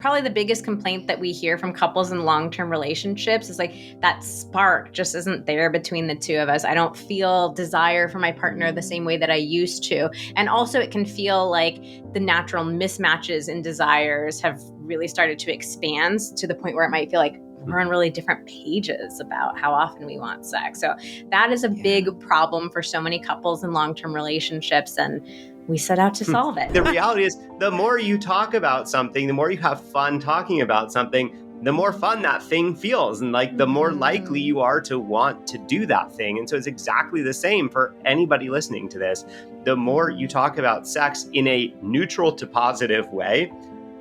Probably the biggest complaint that we hear from couples in long-term relationships is like that spark just isn't there between the two of us. I don't feel desire for my partner the same way that I used to. And also it can feel like the natural mismatches in desires have really started to expand to the point where it might feel like we're on really different pages about how often we want sex. So that is a big problem for so many couples in long-term relationships, and we set out to solve it. The reality is, the more you talk about something, the more you have fun talking about something, the more fun that thing feels, and like the more likely you are to want to do that thing. And so it's exactly the same for anybody listening to this. The more you talk about sex in a neutral to positive way,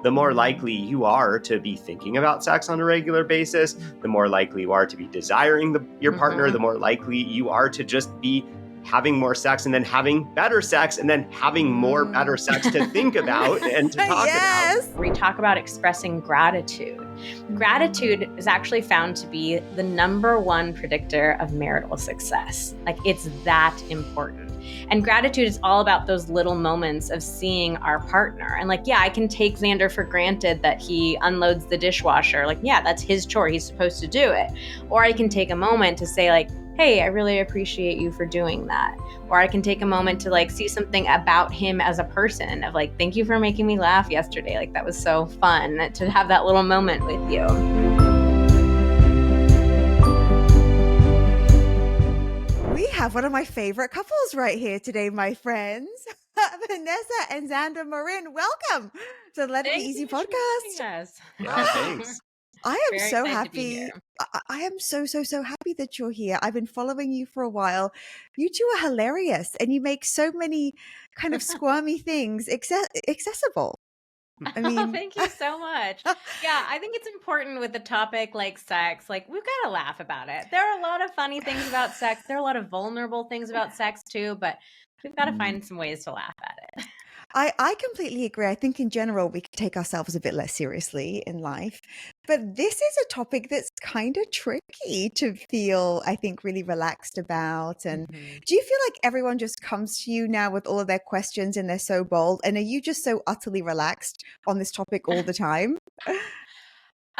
the more likely you are to be thinking about sex on a regular basis, the more likely you are to be desiring your partner, the more likely you are to just be having more sex and then having better sex and then having more better sex to think about and to talk about. We talk about expressing gratitude. Gratitude is actually found to be the number one predictor of marital success. Like, it's that important. And gratitude is all about those little moments of seeing our partner. And like, yeah, I can take Xander for granted that he unloads the dishwasher. Like, yeah, that's his chore. He's supposed to do it. Or I can take a moment to say like, hey, I really appreciate you for doing that. Or I can take a moment to like see something about him as a person of like, thank you for making me laugh yesterday. Like, that was so fun to have that little moment with you. We have one of my favorite couples right here today, my friends. Vanessa and Xander Marin, welcome to the Let It Be Easy podcast. Yes. Yeah, thanks. I am Very so excited to be happy. here. I am so happy that you're here. I've been following you for a while. You two are hilarious and you make so many kind of squirmy things accessible. I mean, thank you so much. Yeah, I think it's important with the topic like sex. Like, we've got to laugh about it. There are a lot of funny things about sex. There are a lot of vulnerable things about sex too, but we've got to find some ways to laugh at it. I completely agree. I think in general, we can take ourselves a bit less seriously in life. But this is a topic that's kind of tricky to feel, I think, really relaxed about. And do you feel like everyone just comes to you now with all of their questions and they're so bold? And are you just so utterly relaxed on this topic all the time?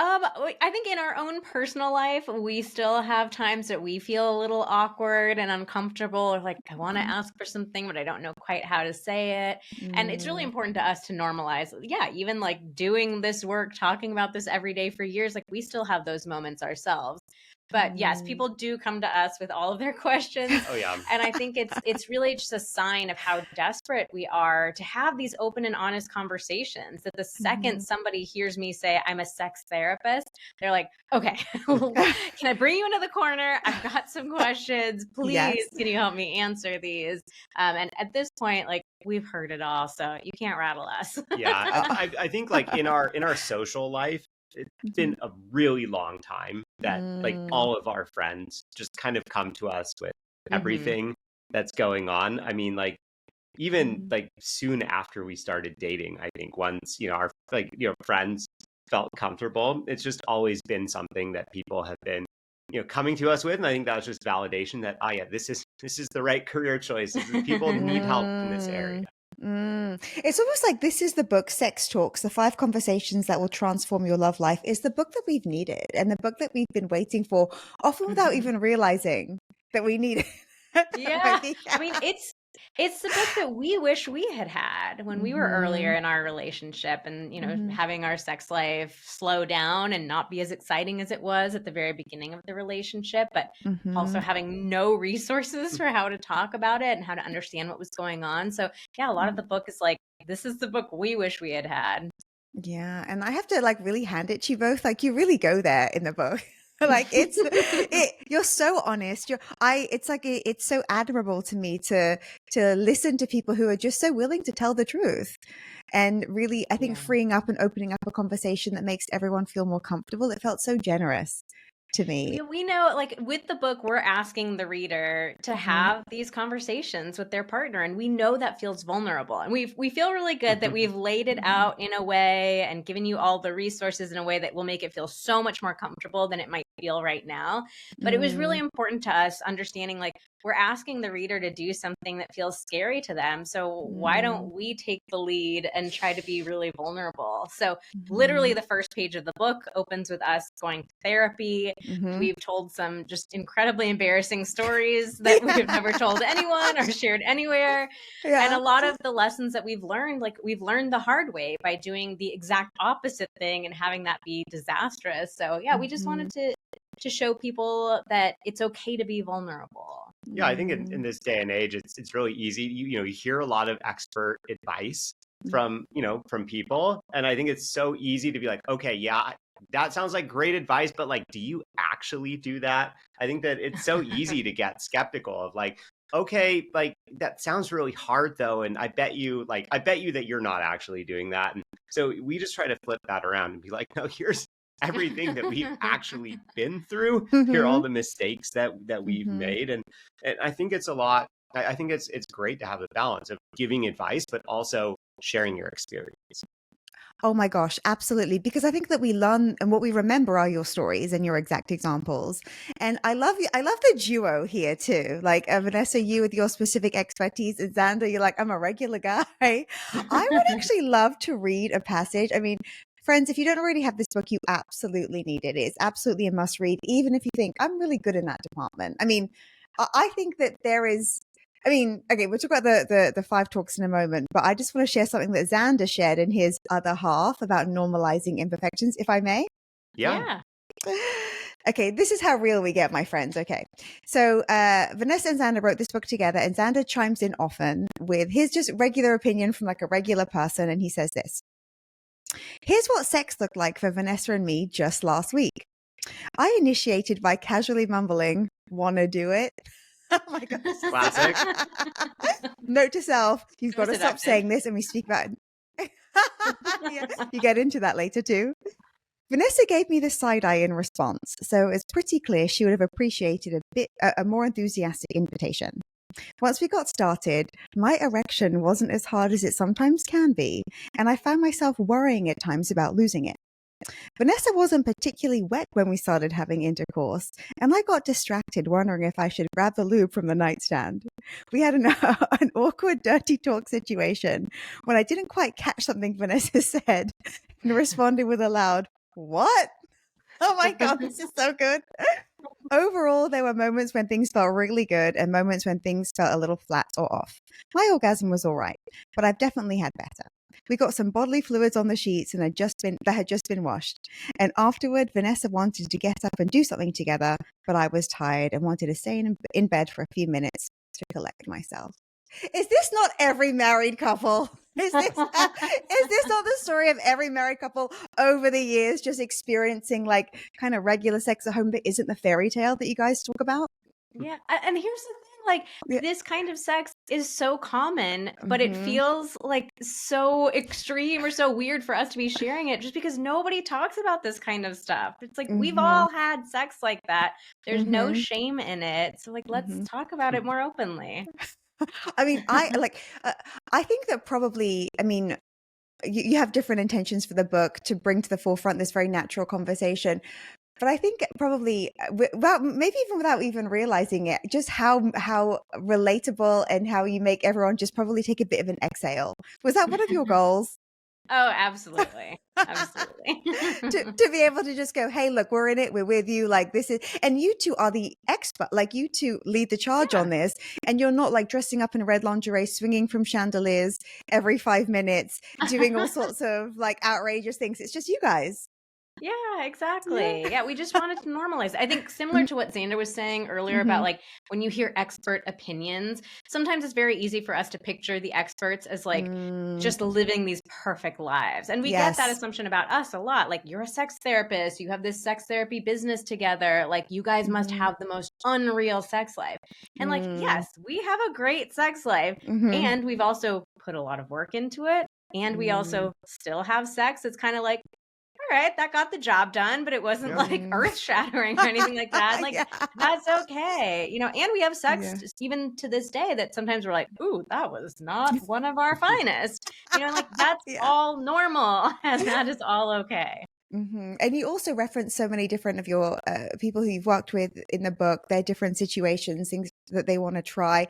I think in our own personal life, we still have times that we feel a little awkward and uncomfortable, or like, I want to ask for something, but I don't know quite how to say it. And it's really important to us to normalize. Yeah, even like doing this work, talking about this every day for years, like we still have those moments ourselves. But yes, people do come to us with all of their questions. Oh, yeah. And I think it's really just a sign of how desperate we are to have these open and honest conversations. That the second somebody hears me say I'm a sex therapist, they're like, okay, can I bring you into the corner? I've got some questions. Please, can you help me answer these? And at this point, like, we've heard it all, so you can't rattle us. Yeah, I think like in our social life, it's been a really long time that like all of our friends just kind of come to us with everything that's going on. I mean, like even like soon after we started dating, I think once, our friends felt comfortable, it's just always been something that people have been, coming to us with. And I think that's just validation that, yeah, this is the right career choice. People need help in this area. It's almost like this is the book, Sex Talks, the 5 conversations that will transform your love life, is the book that we've needed and the book that we've been waiting for, often without even realizing that we need it. Yeah. I mean, it's the book that we wish we had when we were earlier in our relationship and, having our sex life slow down and not be as exciting as it was at the very beginning of the relationship, but also having no resources for how to talk about it and how to understand what was going on. So yeah, a lot of the book is like, this is the book we wish we had. Yeah. And I have to like really hand it to you both. Like, you really go there in the book. Like you're so honest. It's so admirable to me to listen to people who are just so willing to tell the truth, and really, I think freeing up and opening up a conversation that makes everyone feel more comfortable. It felt so generous to me. We know, like, with the book, we're asking the reader to have these conversations with their partner, and we know that feels vulnerable, and we feel really good that we've laid it out in a way and given you all the resources in a way that will make it feel so much more comfortable than it might feel right now. But it was really important to us understanding, like, we're asking the reader to do something that feels scary to them. So why don't we take the lead and try to be really vulnerable? So literally the first page of the book opens with us going to therapy. We've told some just incredibly embarrassing stories that we've never told anyone or shared anywhere. And a lot of the lessons that we've learned, like, we've learned the hard way by doing the exact opposite thing and having that be disastrous. So yeah, we just wanted to show people that it's okay to be vulnerable. Yeah, I think in this day and age, it's really easy. You hear a lot of expert advice from people, and I think it's so easy to be like, okay, yeah, that sounds like great advice, but like, do you actually do that? I think that it's so easy to get skeptical of like, okay, like that sounds really hard though, and I bet you that you're not actually doing that. And so we just try to flip that around and be like, no, here's everything that we've actually been through. Here are all the mistakes that we've made, and I think it's a lot. I think it's great to have a balance of giving advice, but also sharing your experience. Oh my gosh, absolutely. Because I think that we learn and what we remember are your stories and your exact examples. And I love you. I love the duo here too. Like Vanessa, you with your specific expertise, and Xander, you're like, I'm a regular guy. I would actually love to read a passage. I mean, friends, if you don't already have this book, you absolutely need it. It's absolutely a must read, even if you think I'm really good in that department. I mean, I think that there is. I mean, okay, we'll talk about the 5 talks in a moment, but I just want to share something that Xander shared in his other half about normalizing imperfections, if I may. Yeah. Okay, this is how real we get, my friends. Okay, so Vanessa and Xander wrote this book together, and Xander chimes in often with his just regular opinion from like a regular person, and he says this. Here's what sex looked like for Vanessa and me just last week. I initiated by casually mumbling, "Wanna do it?" Oh my God. Classic. Note to self, you've got to stop Seductive. saying this and we speak about it. Yeah, you get into that later too. Vanessa gave me the side eye in response, so it's pretty clear she would have appreciated a more enthusiastic invitation. Once we got started, my erection wasn't as hard as it sometimes can be, and I found myself worrying at times about losing it. Vanessa wasn't particularly wet when we started having intercourse, and I got distracted wondering if I should grab the lube from the nightstand. We had an awkward dirty talk situation when I didn't quite catch something Vanessa said and responded with a loud, "What?" Oh my God, this is so good. Overall, there were moments when things felt really good and moments when things felt a little flat or off. My orgasm was all right, but I've definitely had better. We got some bodily fluids on the sheets and that had just been washed. And afterward, Vanessa wanted to get up and do something together, but I was tired and wanted to stay in bed for a few minutes to collect myself. Is this not every married couple? Is this not the story of every married couple over the years just experiencing like kind of regular sex at home that isn't the fairy tale that you guys talk about? Yeah. And here's the thing, like, this kind of sex is so common, but it feels like so extreme or so weird for us to be sharing it just because nobody talks about this kind of stuff. It's like, we've all had sex like that. There's no shame in it. So like, let's talk about it more openly. I mean, I think that probably, I mean, you have different intentions for the book to bring to the forefront this very natural conversation. But I think probably, maybe even without even realizing it, just how relatable and how you make everyone just probably take a bit of an exhale. Was that one of your goals? Oh, absolutely. Absolutely. to be able to just go, hey, look, we're in it. We're with you. Like this is, and you two are the expert. Like you two lead the charge on this. And you're not like dressing up in red lingerie, swinging from chandeliers every 5 minutes, doing all sorts of like outrageous things. It's just you guys. Yeah, exactly. Yeah, we just wanted to normalize it. I think similar to what Xander was saying earlier about like when you hear expert opinions, sometimes it's very easy for us to picture the experts as like just living these perfect lives. And we get that assumption about us a lot. Like, you're a sex therapist, you have this sex therapy business together, like you guys must have the most unreal sex life. And like, yes, we have a great sex life, and we've also put a lot of work into it, and we also still have sex. It's kind of like, all right, that got the job done, but it wasn't like earth shattering or anything like that. Like, that's okay. You know, and we have sex even to this day that sometimes we're like, ooh, that was not one of our finest. You know, like that's all normal and that is all okay. And you also reference so many different of your people who you've worked with in the book, their different situations, things that they want to try,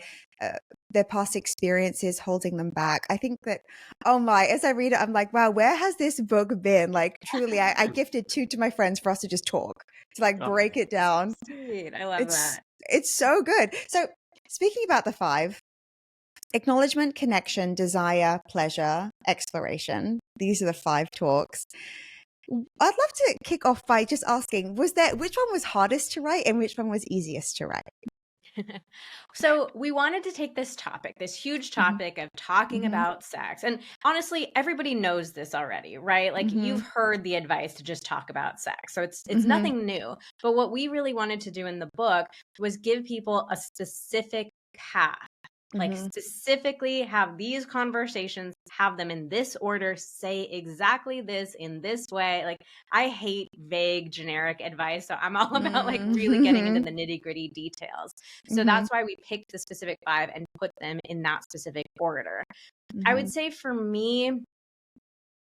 their past experiences holding them back. I think that, oh my, as I read it, I'm like, wow, where has this book been? Like, truly, I gifted two to my friends for us to just talk, to like Oh, break it down. Sweet. I love that. It's so good. So, speaking about the five, acknowledgement, connection, desire, pleasure, exploration. These are the five talks. I'd love to kick off by just asking, which one was hardest to write and which one was easiest to write? So we wanted to take this topic, this huge topic of talking about sex. And honestly, everybody knows this already, right? Like you've heard the advice to just talk about sex. So it's nothing new. But what we really wanted to do in the book was give people a specific path. Like specifically have these conversations, have them in this order, say exactly this in this way. Like I hate vague generic advice. So I'm all about like really getting into the nitty-gritty details. So that's why we picked the specific five and put them in that specific order. I would say for me,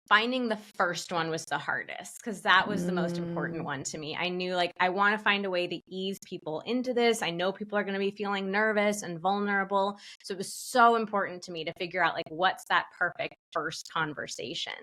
finding the first one was the hardest because that was the most important one to me. I knew like I want to find a way to ease people into this. I know people are going to be feeling nervous and vulnerable. So it was so important to me to figure out like what's that perfect first conversation.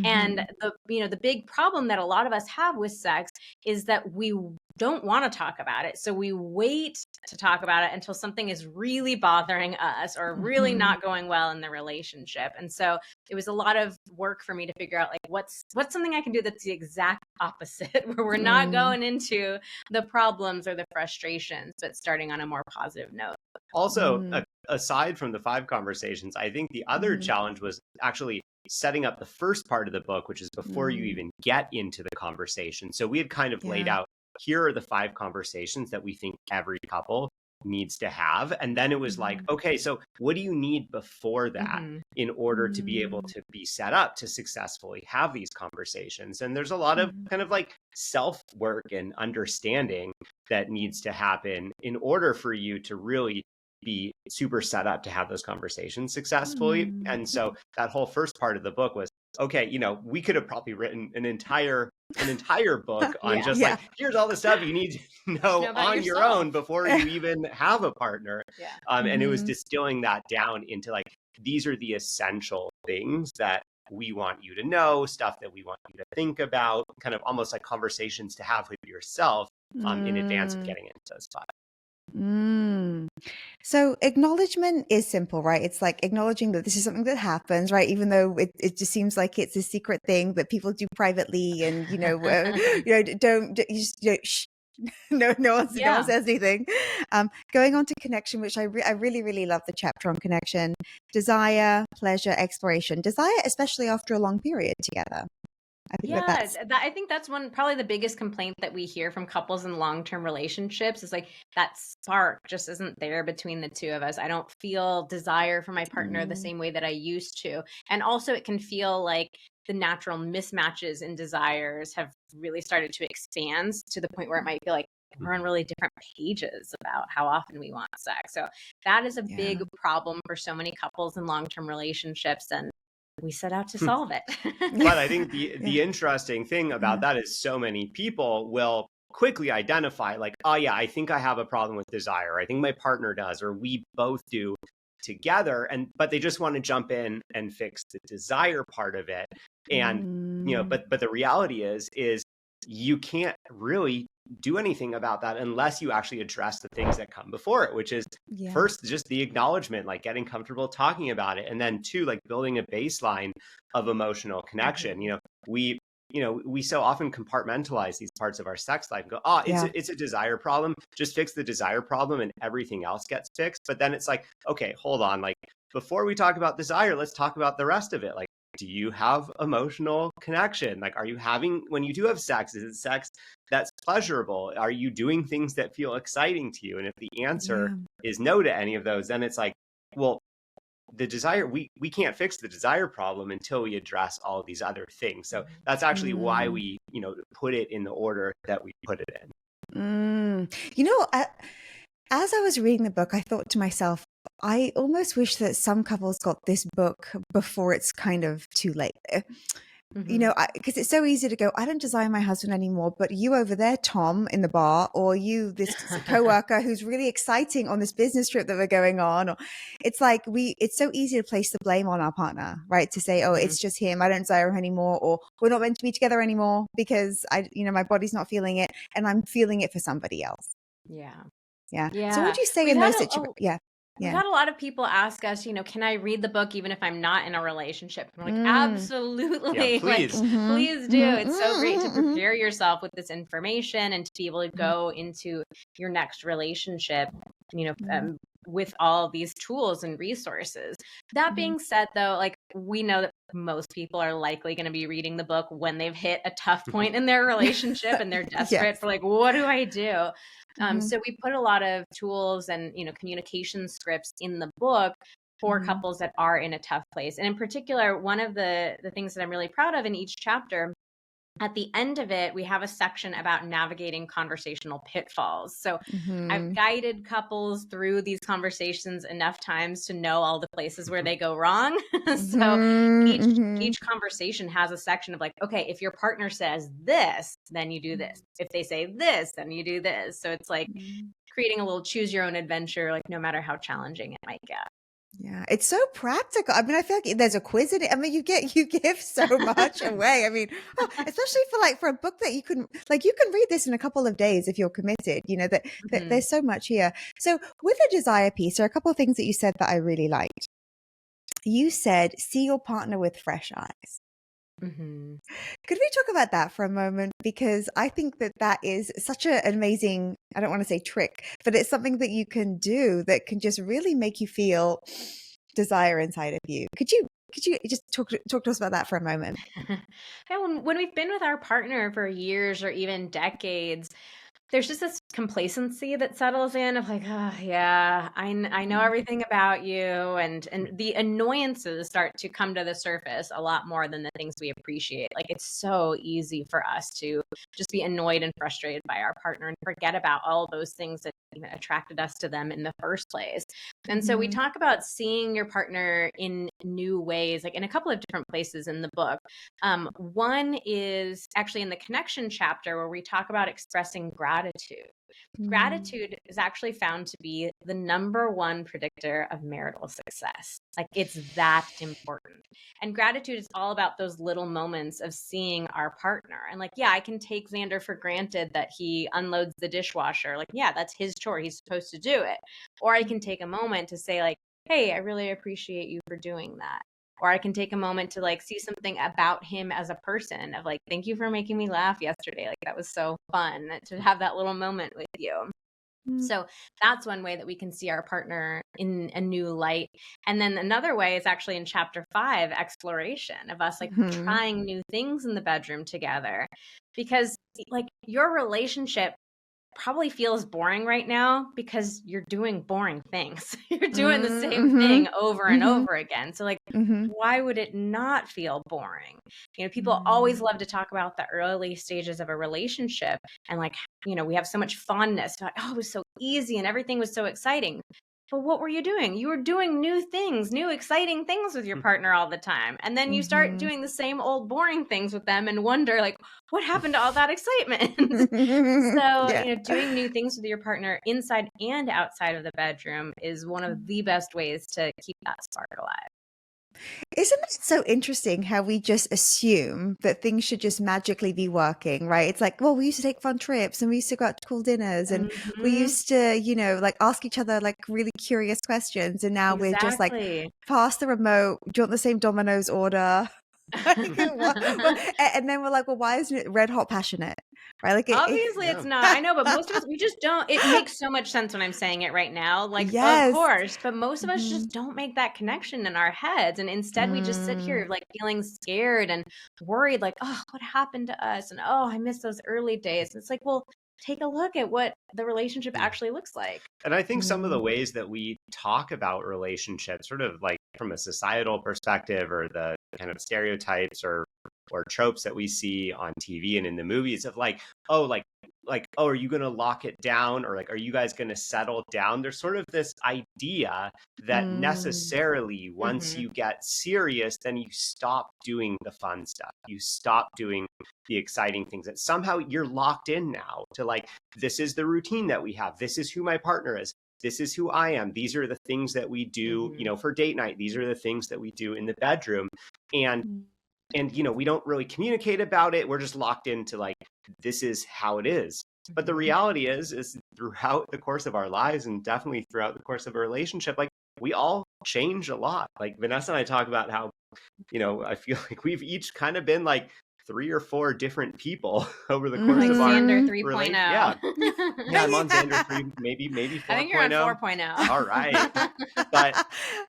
And the big problem that a lot of us have with sex is that we don't want to talk about it. So we wait to talk about it until something is really bothering us or really not going well in the relationship. And so it was a lot of work for me to figure out like what's something I can do that's the exact opposite, where we're not going into the problems or the frustrations, but starting on a more positive note. Also, aside from the five conversations, I think the other challenge was actually setting up the first part of the book, which is before you even get into the conversation. So we had kind of laid out, here are the five conversations that we think every couple needs to have. And then it was like, okay, so what do you need before that in order to be able to be set up to successfully have these conversations? And there's a lot of kind of like self-work and understanding that needs to happen in order for you to really be super set up to have those conversations successfully. And so that whole first part of the book was, okay, we could have probably written an entire book on like, here's all the stuff you need to know on your own before you even have a partner. And it was distilling that down into like, these are the essential things that we want you to know, stuff that we want you to think about, kind of almost like conversations to have with yourself in advance of getting into those five. So acknowledgement is simple, right? It's like acknowledging that this is something that happens, right? Even though it just seems like it's a secret thing that people do privately, and shh. No one says anything. Going on to connection, which I really, really love the chapter on connection, desire, pleasure, exploration, desire, especially after a long period together. I think that's probably the biggest complaint that we hear from couples in long-term relationships is like that spark just isn't there between the two of us. I don't feel desire for my partner the same way that I used to. And also it can feel like the natural mismatches in desires have really started to expand to the point where it might feel like we're on really different pages about how often we want sex. So that is a big problem for so many couples in long-term relationships, and we set out to solve it. But I think the interesting thing about that is so many people will quickly identify like, oh yeah, I think I have a problem with desire. I think my partner does, or we both do together. But they just want to jump in and fix the desire part of it. And, but the reality is you can't really do anything about that unless you actually address the things that come before it, which is first, just the acknowledgement, like getting comfortable talking about it. And then two, like building a baseline of emotional connection. We so often compartmentalize these parts of our sex life and go, it's a desire problem. Just fix the desire problem and everything else gets fixed. But then it's like, okay, hold on. Like before we talk about desire, let's talk about the rest of it. Like, do you have emotional connection? Like, are you having, when you do have sex, is it sex that's pleasurable? Are you doing things that feel exciting to you? And if the answer is no to any of those, then it's like, well, the desire, we can't fix the desire problem until we address all of these other things. So that's actually why we, put it in the order that we put it in. As I was reading the book, I thought to myself, I almost wish that some couples got this book before it's kind of too late. you know, because it's so easy to go, I don't desire my husband anymore, but you over there, Tom, in the bar, or you, this coworker who's really exciting on this business trip that we're going on. Or it's like it's so easy to place the blame on our partner, right? To say, oh, it's just him. I don't desire him anymore, or we're not meant to be together anymore because my body's not feeling it and I'm feeling it for somebody else. Yeah. Yeah. So Yeah. what would you say We've in had those situations? Yeah. We've had a lot of people ask us, can I read the book even if I'm not in a relationship? And we're like, Yeah, absolutely. Like, please. please do. It's so great to prepare yourself with this information and to be able to go into your next relationship, with all these tools and resources. That being said, though, like, we know that most people are likely going to be reading the book when they've hit a tough point in their relationship and they're desperate for, like, what do I do? So we put a lot of tools and, communication scripts in the book for couples that are in a tough place. And in particular, one of the things that I'm really proud of in each chapter, at the end of it, we have a section about navigating conversational pitfalls. So I've guided couples through these conversations enough times to know all the places where they go wrong. So each conversation has a section of, like, okay, if your partner says this, then you do this. If they say this, then you do this. So it's like creating a little choose your own adventure, like, no matter how challenging it might get. Yeah, it's so practical. I mean, I feel like there's a quiz in it. I mean, you give so much away. I mean, especially for a book that you can read this in a couple of days if you're committed. That there's so much here. So with the desire piece, there are a couple of things that you said that I really liked. You said, see your partner with fresh eyes. Could we talk about that for a moment? Because I think that is such an amazing, I don't want to say trick, but it's something that you can do that can just really make you feel desire inside of you. Could you just talk to us about that for a moment? When we've been with our partner for years or even decades, there's just this complacency that settles in of, like, oh yeah, I know everything about you, and the annoyances start to come to the surface a lot more than the things we appreciate. Like, it's so easy for us to just be annoyed and frustrated by our partner and forget about all those things that even attracted us to them in the first place. And so we talk about seeing your partner in new ways, like in a couple of different places in the book. One is actually in the connection chapter, where we talk about expressing gratitude. Gratitude is actually found to be the number one predictor of marital success. Like, it's that important. And gratitude is all about those little moments of seeing our partner. And, like, yeah, I can take Xander for granted that he unloads the dishwasher. Like, yeah, that's his chore. He's supposed to do it. Or I can take a moment to say, like, hey, I really appreciate you for doing that. Or I can take a moment to, like, see something about him as a person of, like, thank you for making me laugh yesterday. Like, that was so fun to have that little moment with you. So that's one way that we can see our partner in a new light. And then another way is actually in chapter 5, exploration, of us, like, trying new things in the bedroom together. Because, like, your relationship probably feels boring right now because you're doing boring things. You're doing the same thing over and over again. So, like, why would it not feel boring? People always love to talk about the early stages of a relationship and, like, we have so much fondness. Like, oh, it was so easy and everything was so exciting. But what were you doing? You were doing new things, new exciting things with your partner all the time. And then you start doing the same old boring things with them and wonder, like, what happened to all that excitement? So, doing new things with your partner inside and outside of the bedroom is one of the best ways to keep that spark alive. Isn't it so interesting how we just assume that things should just magically be working, right? It's like, well, we used to take fun trips and we used to go out to cool dinners and we used to, like, ask each other, like, really curious questions. And now we're just like, pass the remote. Do you want the same Domino's order? And then we're like, well, why isn't it red hot passionate? Right? Like, obviously it's not. I know, but most of us, we just don't. It makes so much sense when I'm saying it right now. Like, yes. Of course, but most of us just don't make that connection in our heads. And instead we just sit here, like, feeling scared and worried, like, oh, what happened to us? And, oh, I miss those early days. And it's like, well, take a look at what the relationship actually looks like. And I think some of the ways that we talk about relationships, sort of like from a societal perspective, or the kind of stereotypes or tropes that we see on TV and in the movies of, like, oh, like, like, oh, are you going to lock it down? Or like, are you guys going to settle down? There's sort of this idea that necessarily once you get serious, then you stop doing the fun stuff. You stop doing the exciting things, that somehow you're locked in now to like, this is the routine that we have. This is who my partner is. This is who I am. These are the things that we do, you know, for date night. These are the things that we do in the bedroom. And, you know, we don't really communicate about it. We're just locked into like, this is how it is. But the reality is throughout the course of our lives, and definitely throughout the course of a relationship, like we all change a lot. Like Vanessa and I talk about how, you know, I feel like we've each kind of been like 3 or 4 different people over the course like of our Xander 3.0. Yeah, I'm on Xander 3, maybe 4.0. I think you're on 4.0. All right, but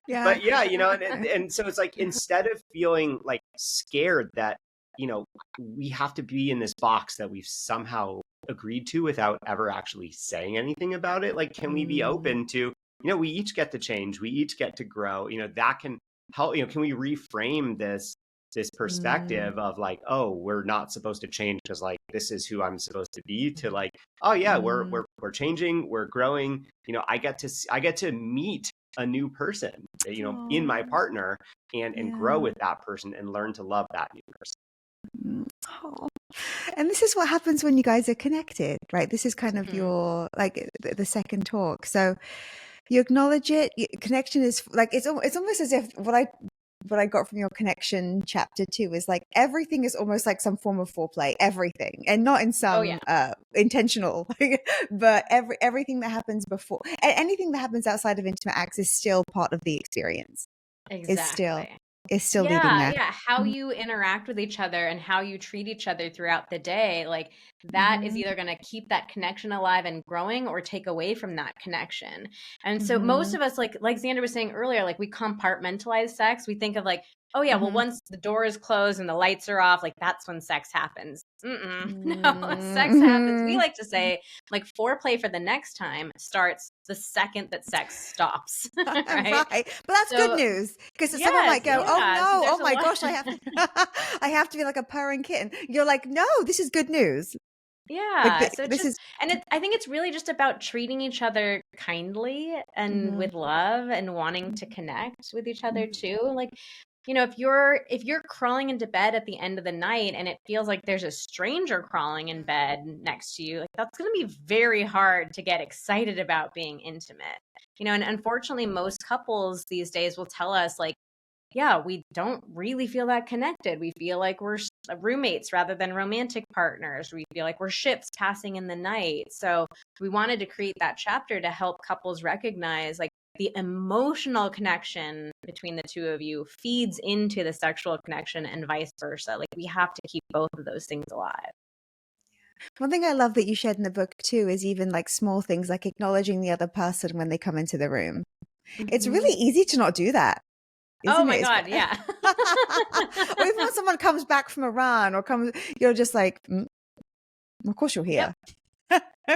yeah, you know, and so it's like, instead of feeling like scared that, you know, we have to be in this box that we've somehow agreed to without ever actually saying anything about it, like, can we be open to, you know, we each get to change, we each get to grow, you know, that can help, you know, can we reframe this perspective of like, oh, we're not supposed to change because like this is who I'm supposed to be, to like, oh yeah, we're changing, we're growing, you know, I get to meet a new person, you know, in my partner, and grow with that person and learn to love that new person. And this is what happens when you guys are connected, right? This is kind of your like the second talk. So you acknowledge it. Connection is like, it's almost as if what I got from your connection chapter 2 is like, everything is almost like some form of foreplay, everything, and not in some intentional, but everything that happens before, and anything that happens outside of intimate acts is still part of the experience. Exactly. Is still leading there. Yeah, how you interact with each other and how you treat each other throughout the day, like that is either going to keep that connection alive and growing or take away from that connection. And so most of us, like Xander was saying earlier, like we compartmentalize sex. We think of like, oh yeah, well, once the door is closed and the lights are off, like that's when sex happens. No, sex happens. We like to say like foreplay for the next time starts the second that sex stops. Right? But that's good news, because someone might go, oh no, oh my gosh, I have to be like a purring kitten. You're like, no, this is good news. Yeah. Like so I think it's really just about treating each other kindly and with love and wanting to connect with each other too. Like, you know, if you're crawling into bed at the end of the night and it feels like there's a stranger crawling in bed next to you, like that's going to be very hard to get excited about being intimate. You know, and unfortunately most couples these days will tell us like, yeah, we don't really feel that connected. We feel like we're roommates rather than romantic partners. We feel like we're ships passing in the night. So we wanted to create that chapter to help couples recognize like the emotional connection between the two of you feeds into the sexual connection and vice versa. Like we have to keep both of those things alive. One thing I love that you shared in the book too is even like small things like acknowledging the other person when they come into the room. It's really easy to not do that. Oh my God, yeah. Or even when someone comes back from a run or comes, you're just like, of course you're here.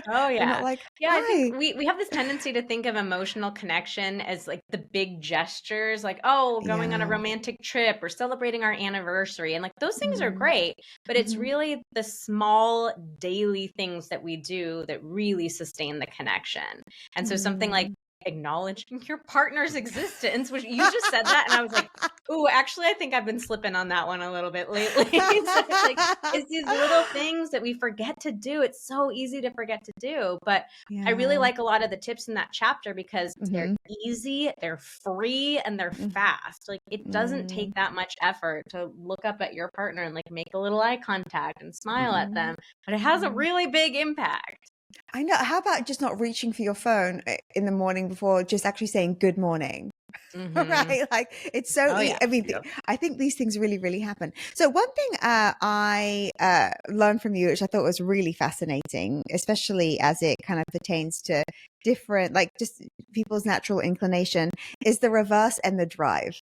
Oh yeah. Not like, I think we have this tendency to think of emotional connection as like the big gestures, like, oh, going on a romantic trip or celebrating our anniversary. And like those things are great, but it's really the small daily things that we do that really sustain the connection. And so something like acknowledging your partner's existence, which you just said that, and I was like, "Ooh, actually, I think I've been slipping on that one a little bit lately." It's these little things that we forget to do. It's so easy to forget to do, but I really like a lot of the tips in that chapter because they're easy, they're free, and they're fast. Like it doesn't take that much effort to look up at your partner and like make a little eye contact and smile at them, but it has a really big impact. I know. How about just not reaching for your phone in the morning before just actually saying good morning? Right? Like it's so easy. I mean, I think these things really, really happen. So one thing I learned from you, which I thought was really fascinating, especially as it kind of pertains to different, like just people's natural inclination, is the reverse and the drive.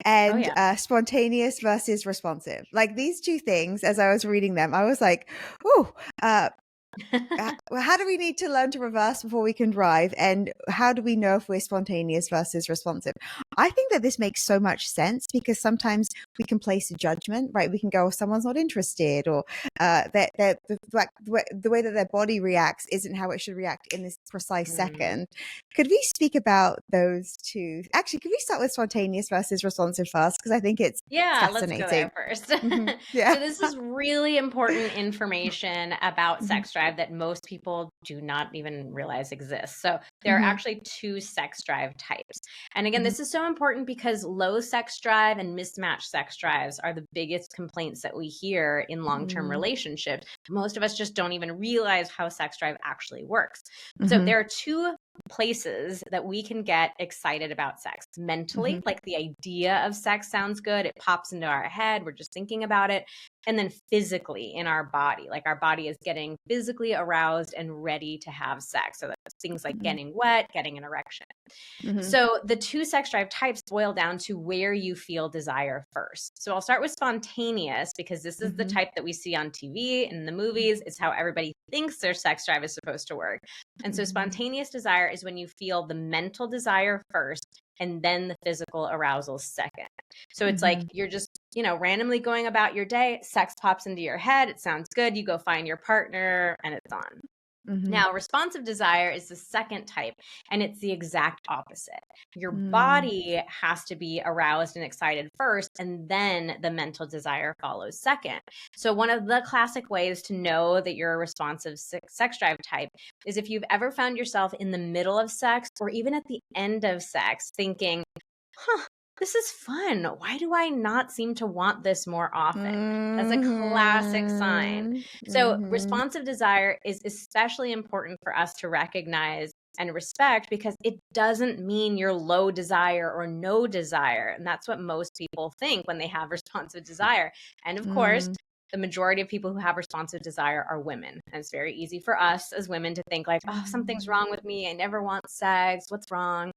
And spontaneous versus responsive. Like these two things, as I was reading them, I was like, oh, how do we need to learn to reverse before we can drive? And how do we know if we're spontaneous versus responsive? I think that this makes so much sense because sometimes we can place a judgment, right? We can go, oh, someone's not interested, or the way that their body reacts isn't how it should react in this precise second. Could we speak about those two? Actually, could we start with spontaneous versus responsive first? Because I think it's Let's go there fascinating. first. Yeah. So this is really important information about sex drive that most people do not even realize exists. So there are actually two sex drive types. And again, this is so important because low sex drive and mismatched sex drives are the biggest complaints that we hear in long-term relationships. Most of us just don't even realize how sex drive actually works. So there are two places that we can get excited about sex. Mentally, like the idea of sex sounds good, it pops into our head, we're just thinking about it. And then physically in our body, like our body is getting physically aroused and ready to have sex. So that's things like getting wet, getting an erection. So the two sex drive types boil down to where you feel desire first. So I'll start with spontaneous because this is the type that we see on TV and in the movies. It's how everybody thinks their sex drive is supposed to work. And so spontaneous desire is when you feel the mental desire first and then the physical arousal second. So it's like you're just, randomly going about your day, sex pops into your head, it sounds good, you go find your partner and it's on. Now, responsive desire is the second type, and it's the exact opposite. Your body has to be aroused and excited first, and then the mental desire follows second. So one of the classic ways to know that you're a responsive sex drive type is if you've ever found yourself in the middle of sex or even at the end of sex thinking, this is fun. Why do I not seem to want this more often? That's a classic sign. So responsive desire is especially important for us to recognize and respect because it doesn't mean you're low desire or no desire. And that's what most people think when they have responsive desire. And of course, the majority of people who have responsive desire are women. And it's very easy for us as women to think like, oh, something's wrong with me. I never want sex. What's wrong?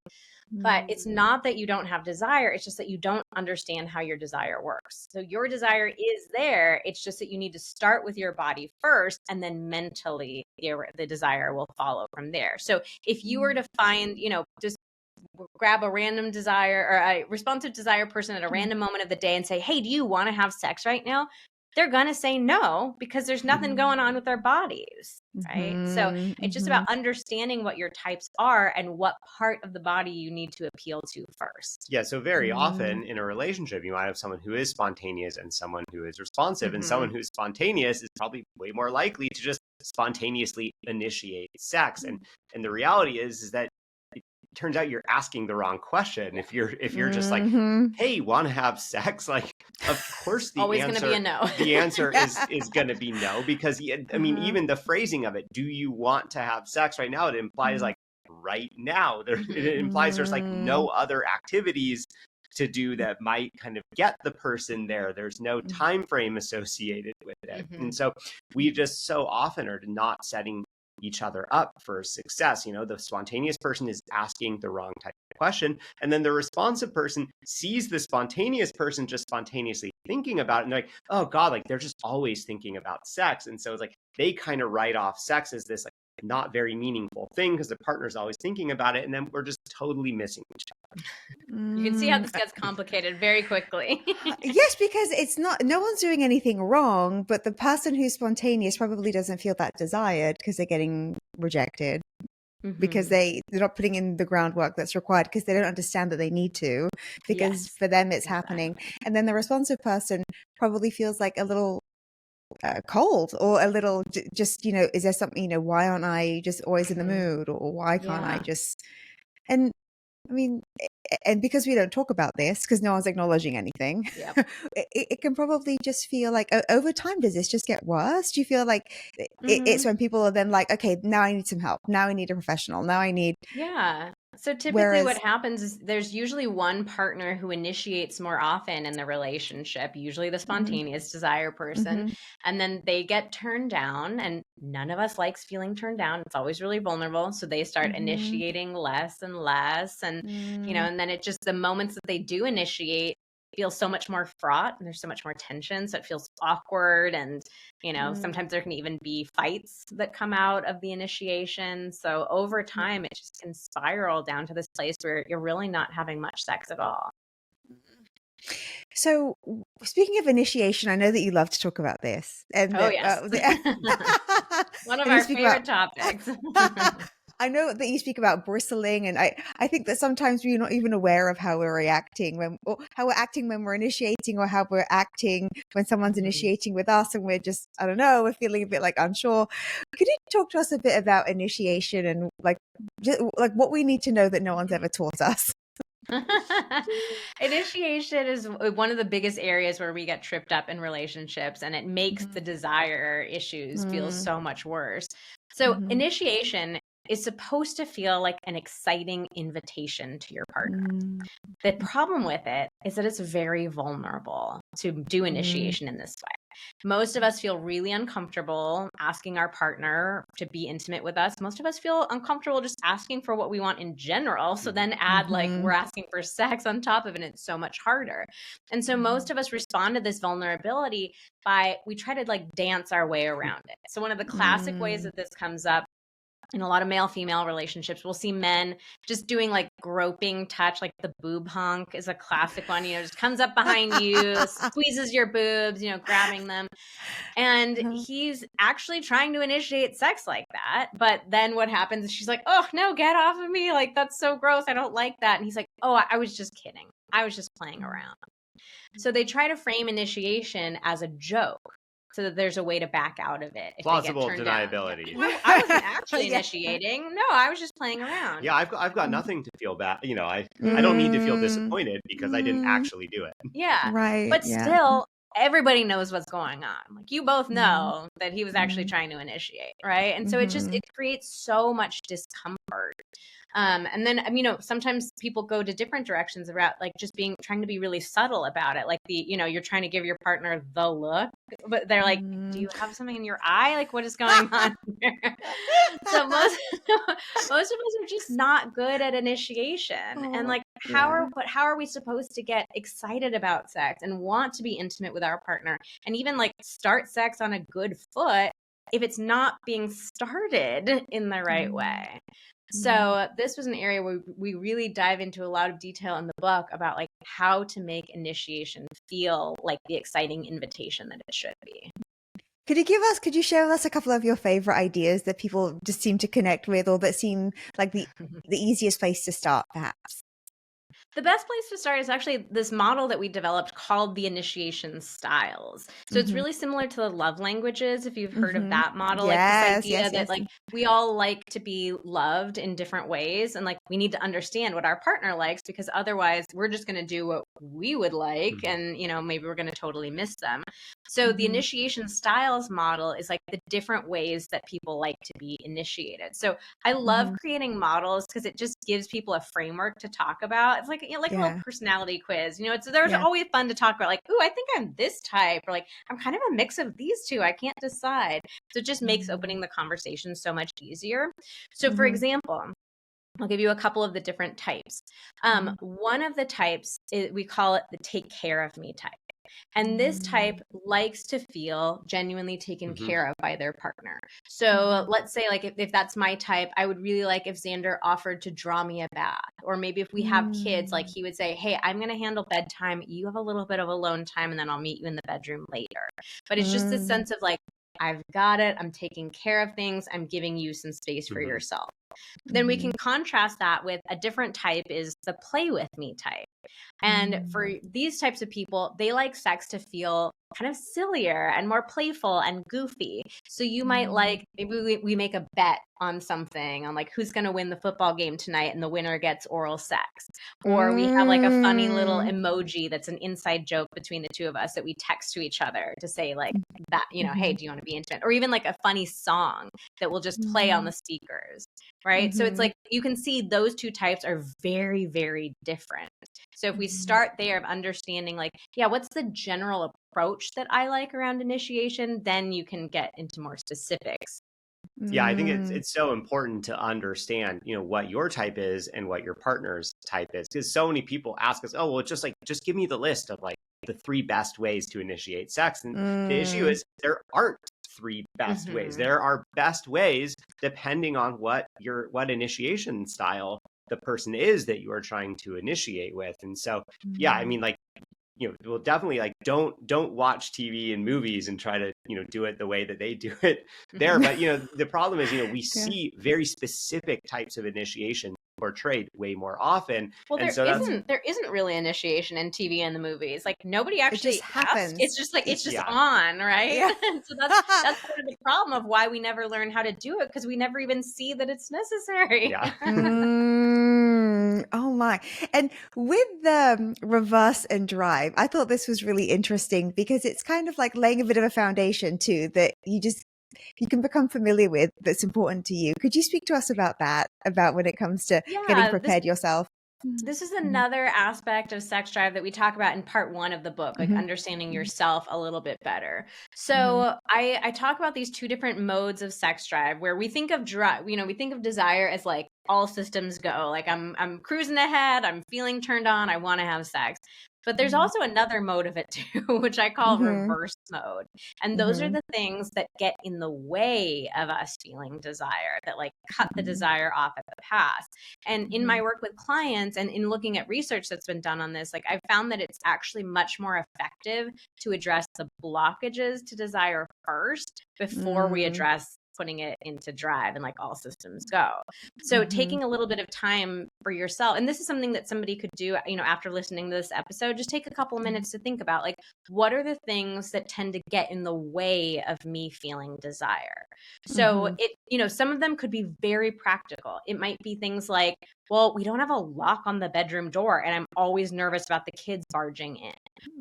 But it's not that you don't have desire. It's just that you don't understand how your desire works. So your desire is there. It's just that you need to start with your body first, and then mentally the desire will follow from there. So if you were to find, just grab a random desire or a responsive desire person at a random moment of the day and say, hey, do you want to have sex right now? They're going to say no because there's nothing going on with their bodies, right? So it's just about understanding what your types are and what part of the body you need to appeal to first. Yeah, so very often in a relationship, you might have someone who is spontaneous and someone who is responsive. And someone who's spontaneous is probably way more likely to just spontaneously initiate sex. And the reality is that turns out you're asking the wrong question. If you're just like, hey, want to have sex? Like, of course the always going to be a no. The answer is going to be no, because I mean, even the phrasing of it, do you want to have sex right now? It implies like right now. It implies there's like no other activities to do that might kind of get the person there. There's no time frame associated with it. And so we just so often are not setting each other up for success. The spontaneous person is asking the wrong type of question. And then the responsive person sees the spontaneous person just spontaneously thinking about it. And they're like, oh God, like they're just always thinking about sex. And so it's like, they kind of write off sex as this like not very meaningful thing because the partner's always thinking about it. And then we're just totally missing each other. You can see how this gets complicated very quickly. Yes, because it's no one's doing anything wrong, but the person who's spontaneous probably doesn't feel that desired because they're getting rejected. Because they're not putting in the groundwork that's required because they don't understand that they need to, because for them it's happening. And then the responsive person probably feels like a little cold or a little just, is there something, why aren't I just always in the mood, or why can't I just, and I mean, and because we don't talk about this, because no one's acknowledging anything, it can probably just feel like over time, does this just get worse? Do you feel like it's when people are then like, okay, now I need some help. Now I need a professional. Now I need. Yeah. So typically what happens is there's usually one partner who initiates more often in the relationship, usually the spontaneous desire person, and then they get turned down, and none of us likes feeling turned down. It's always really vulnerable. So they start initiating less and less. And, and then it just, the moments that they do initiate, feels so much more fraught and there's so much more tension. So it feels awkward. And, sometimes there can even be fights that come out of the initiation. So over time, it just can spiral down to this place where you're really not having much sex at all. So, speaking of initiation, I know that you love to talk about this. And yes. One of our favorite topics. I know that you speak about bristling, and I think that sometimes we're not even aware of how we're reacting how we're acting when we're initiating, or how we're acting when someone's initiating with us, and we're just, I don't know, we're feeling a bit like unsure. Could you talk to us a bit about initiation and like what we need to know that no one's ever taught us? Initiation is one of the biggest areas where we get tripped up in relationships, and it makes the desire issues feel so much worse. So initiation is supposed to feel like an exciting invitation to your partner. The problem with it is that it's very vulnerable to do initiation in this way. Most of us feel really uncomfortable asking our partner to be intimate with us. Most of us feel uncomfortable just asking for what we want in general. So then add like we're asking for sex on top of it, and it's so much harder. And so most of us respond to this vulnerability by, we try to like dance our way around it. So one of the classic ways that this comes up in a lot of male-female relationships, we'll see men just doing like groping touch, like the boob honk is a classic one, just comes up behind you, squeezes your boobs, grabbing them. And he's actually trying to initiate sex like that. But then what happens is she's like, oh, no, get off of me. Like, that's so gross. I don't like that. And he's like, oh, I was just kidding. I was just playing around. So they try to frame initiation as a joke, so that there's a way to back out of it. Plausible deniability. I wasn't actually initiating. No, I was just playing around. Yeah, I've got nothing to feel bad. I don't need to feel disappointed because I didn't actually do it. Yeah. Right. But still, everybody knows what's going on. Like, you both know that he was actually trying to initiate, right? And so it creates so much discomfort. And then, sometimes people go to different directions about like just trying to be really subtle about it. Like you're trying to give your partner the look, but they're like, do you have something in your eye? Like, what is going on here? So most of us are just not good at initiation. And like, how are we supposed to get excited about sex and want to be intimate with our partner and even like start sex on a good foot if it's not being started in the right way? So this was an area where we really dive into a lot of detail in the book about like how to make initiation feel like the exciting invitation that it should be. Could you share with us a couple of your favorite ideas that people just seem to connect with, or that seem like the easiest place to start, perhaps? The best place to start is actually this model that we developed called the initiation styles. So it's really similar to the love languages, if you've heard of that model. Yes, like this idea that like we all like to be loved in different ways, and like we need to understand what our partner likes, because otherwise we're just going to do what we would like, and maybe we're going to totally miss them. So the initiation styles model is like the different ways that people like to be initiated. So I love creating models because it just gives people a framework to talk about. It's like a little personality quiz. There's always fun to talk about, like, ooh, I think I'm this type, or like I'm kind of a mix of these two. I can't decide. So it just makes opening the conversation so much easier. So for example, I'll give you a couple of the different types. One of the types we call it the take care of me type. And this type likes to feel genuinely taken care of by their partner. So let's say, like, if that's my type, I would really like if Xander offered to draw me a bath. Or maybe if we have kids, like he would say, hey, I'm going to handle bedtime. You have a little bit of alone time, and then I'll meet you in the bedroom later. But it's just this sense of like, I've got it. I'm taking care of things. I'm giving you some space for yourself. Then we can contrast that with a different type, is the play with me type. And for these types of people, they like sex to feel kind of sillier and more playful and goofy. So you might like, maybe we make a bet on something, on like who's going to win the football game tonight, and the winner gets oral sex. Or we have like a funny little emoji that's an inside joke between the two of us that we text to each other to say like that, hey, do you want to be intimate? Or even like a funny song that will just play on the speakers, right? So it's like, you can see those two types are very, very different. So if we start there of understanding like, what's the general approach that I like around initiation, then you can get into more specifics Yeah, I think it's so important to understand, what your type is and what your partner's type is. Because so many people ask us, oh, well, just give me the list of like the 3 best ways to initiate sex. And the issue is there aren't 3 best ways. There are best ways depending on what initiation style the person is that you are trying to initiate with. And so, yeah, I mean, like, we'll definitely like don't watch TV and movies and try to do it the way that they do it there. But the problem is we see very specific types of initiation portrayed way more often. Well, and there isn't really initiation in TV and the movies. Like nobody actually happens. It's just like it's just on, right? Yeah. So that's part of the problem of why we never learn how to do it, because we never even see that it's necessary. Yeah. Oh my. And with the reverse and drive, I thought this was really interesting because it's kind of like laying a bit of a foundation too that you can become familiar with, that's important to you. Could you speak to us about that, about when it comes to getting prepared yourself? This is another aspect of sex drive that we talk about in part 1 of the book, like understanding yourself a little bit better. So I talk about these 2 different modes of sex drive, where we think of drive, we think of desire as like all systems go, like I'm cruising ahead, I'm feeling turned on, I want to have sex. But there's also another mode of it too, which I call reverse mode. And those are the things that get in the way of us feeling desire, that like cut the desire off at the pass. And in my work with clients and in looking at research that's been done on this, like I've found that it's actually much more effective to address the blockages to desire first before we address putting it into drive and like all systems go. So taking a little bit of time for yourself, and this is something that somebody could do, after listening to this episode, just take a couple of minutes to think about like, what are the things that tend to get in the way of me feeling desire? So some of them could be very practical. It might be things like, well, we don't have a lock on the bedroom door and I'm always nervous about the kids barging in.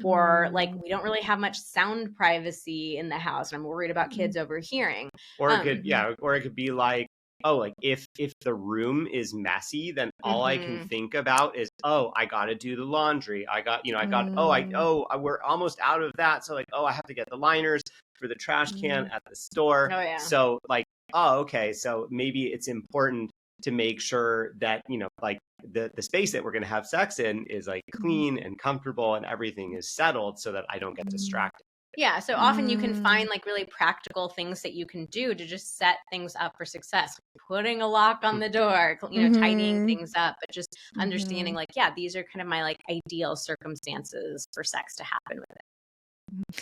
Or like, we don't really have much sound privacy in the house and I'm worried about kids overhearing. Or it could be like, oh, like if the room is messy, then all I can think about is, oh, I got to do the laundry. We're almost out of that. So like, oh, I have to get the liners for the trash can at the store. Oh, yeah. So like, oh, okay. So maybe it's important to make sure that, like the space that we're going to have sex in is like clean and comfortable and everything is settled so that I don't get distracted. Yeah. So often you can find like really practical things that you can do to just set things up for success. Putting a lock on the door, tidying things up, but just understanding like, yeah, these are kind of my like ideal circumstances for sex to happen with it.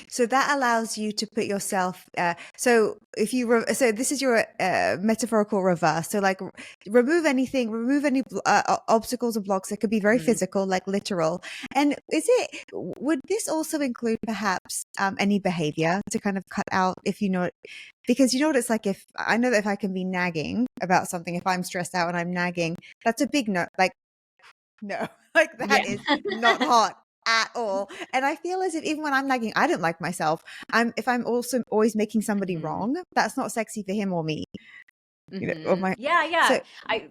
So that allows you to put yourself. So this is your metaphorical reverse. So like remove any obstacles or blocks that could be very physical, like literal. And would this also include perhaps any behavior to kind of cut out because you know what it's like, if I know that if I can be nagging about something, if I'm stressed out and I'm nagging, that's a big no. Like no, like that is not hot at all. And I feel as if even when I'm nagging, I don't like myself. If I'm also always making somebody wrong, that's not sexy for him or me. So,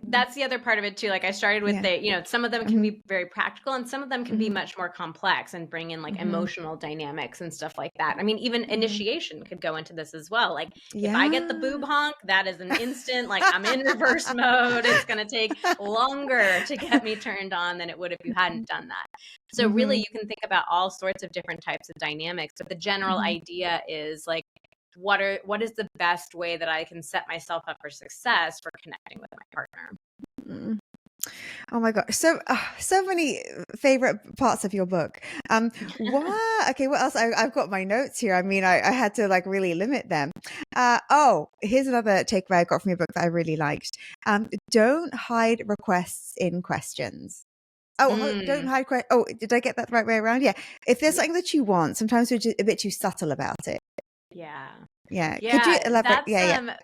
that's the other part of it too. Like I started with some of them can be very practical and some of them can be much more complex and bring in like emotional dynamics and stuff like that. I mean, even initiation could go into this as well. Like if I get the boob honk, that is an instant, like I'm in reverse mode. It's going to take longer to get me turned on than it would if you hadn't done that. So really you can think about all sorts of different types of dynamics, but the general idea is like, what is the best way that I can set myself up for success for connecting with my partner? Oh my God. So many favorite parts of your book. What else? I've got my notes here. I mean, I had to like really limit them. Here's another takeaway I got from your book that I really liked. Don't hide requests in questions. Don't hide. Did I get that the right way around? Yeah. If there's something that you want, sometimes we're just a bit too subtle about it. Yeah. Could you elaborate? I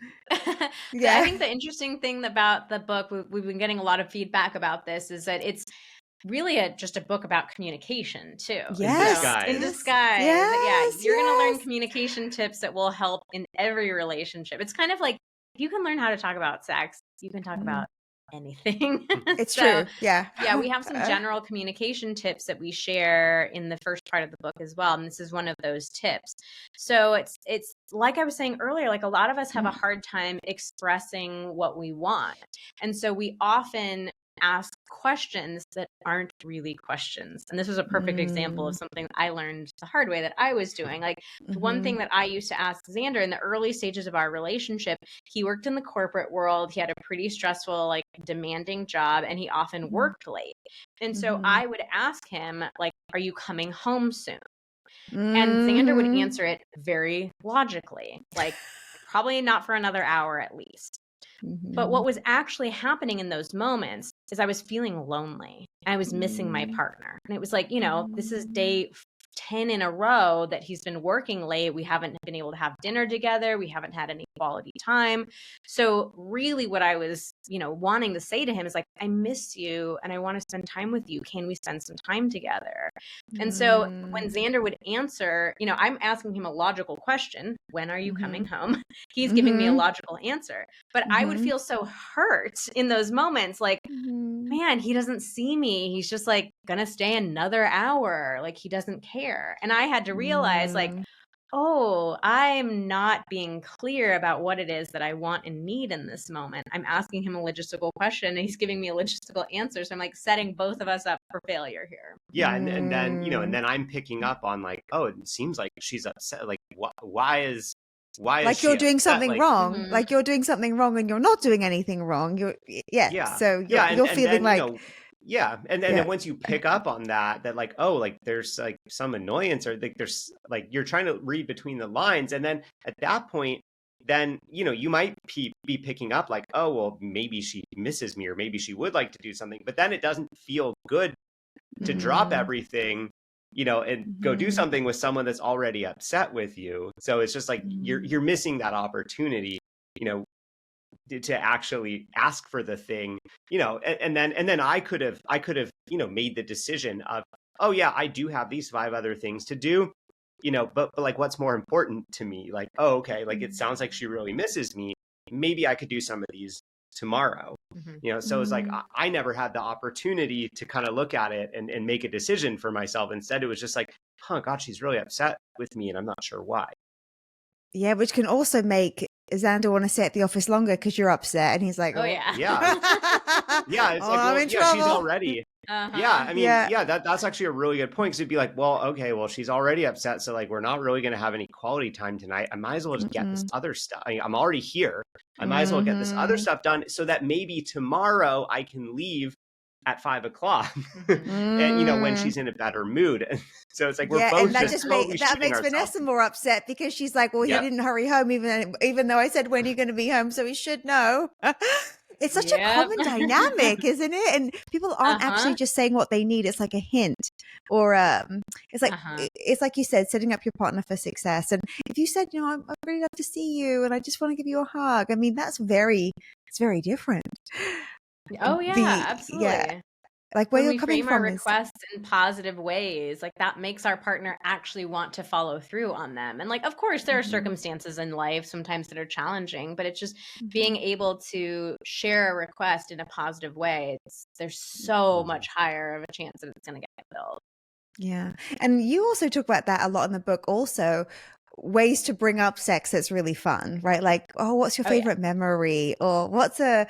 think the interesting thing about the book, we've been getting a lot of feedback about this, is that it's really just a book about communication too. Yes. In disguise. Yes, You're going to learn communication tips that will help in every relationship. It's kind of like, if you can learn how to talk about sex, you can talk about anything. It's So, true. Yeah. yeah, we have some general communication tips that we share in the first part of the book as well. And this is one of those tips. So it's like I was saying earlier, like a lot of us have a hard time expressing what we want. And so we often ask questions that aren't really questions. And this was a perfect example of something that I learned the hard way that I was doing. Like the one thing that I used to ask Xander in the early stages of our relationship, he worked in the corporate world. He had a pretty stressful, like demanding job, and he often worked late. And so I would ask him, like, are you coming home soon? And Xander would answer it very logically, like probably not for another hour at least. But what was actually happening in those moments is I was feeling lonely. I was missing my partner. And it was like, this is day 10 in a row that he's been working late. We haven't been able to have dinner together. We haven't had any quality time. So really what I was, wanting to say to him is like, I miss you and I want to spend time with you. Can we spend some time together? And so when Xander would answer, I'm asking him a logical question. When are you coming home? He's giving me a logical answer. But I would feel so hurt in those moments. Like, man, he doesn't see me. He's just like gonna stay another hour. Like he doesn't care. And I had to realize like, oh, I'm not being clear about what it is that I want and need in this moment. I'm asking him a logistical question and he's giving me a logistical answer. So I'm like setting both of us up for failure here. Yeah. And then, and then I'm picking up on like, oh, it seems like she's upset. Like, why is like you're doing something wrong, like you're doing something wrong and you're not doing anything wrong. So you're feeling like, and then once you pick up on that like, oh, like there's like some annoyance or like there's like you're trying to read between the lines, and then at that point then you might be picking up like, oh well, maybe she misses me or maybe she would like to do something, but then it doesn't feel good to drop everything and go do something with someone that's already upset with you. So it's just like you're missing that opportunity, to actually ask for the thing, and then I could have made the decision of, oh yeah, I do have these 5 other things to do, but like what's more important to me? Like, oh, okay, like it sounds like she really misses me. Maybe I could do some of these tomorrow. So it's like I never had the opportunity to kind of look at it and make a decision for myself. Instead, it was just like, oh God, she's really upset with me and I'm not sure why. Yeah, which can also make Xander want to stay at the office longer because you're upset, and he's like, oh yeah. It's like, well, she's already that's actually a really good point, because it'd be like, well, okay, well, she's already upset, so like we're not really going to have any quality time tonight. I might as well just get this other stuff. I mean, I'm already here. I might as well get this other stuff done so that maybe tomorrow I can leave at 5 o'clock and when she's in a better mood. So it's like we're both, and that makes Vanessa more upset because she's like, well, he didn't hurry home even though I said, when are you going to be home, so he should know. It's such a common dynamic, isn't it? And people aren't actually just saying what they need. It's like a hint, or it's like you said, setting up your partner for success. And if you said, I'd really love to see you and I just want to give you a hug, I mean, it's very different. Oh yeah, absolutely. Yeah. Like where when you're we coming frame our from requests in positive ways, like that makes our partner actually want to follow through on them. And like, of course, there are circumstances in life sometimes that are challenging, but it's just being able to share a request in a positive way. There's so much higher of a chance that it's going to get fulfilled. Yeah. And you also talk about that a lot in the book also, ways to bring up sex that's really fun, right? Like, oh, what's your favorite memory, or what's or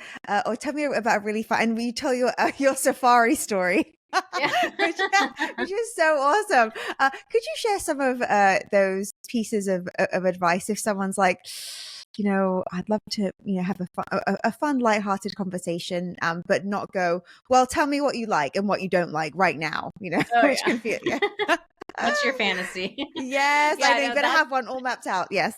tell me about a really fun, and you tell your safari story, which is so awesome. Could you share some of those pieces of advice if someone's like, I'd love to, have a fun, lighthearted conversation, but not go, well, tell me what you like and what you don't like right now, which can feel, What's your fantasy? Yes, I know. You better have one all mapped out. Yes.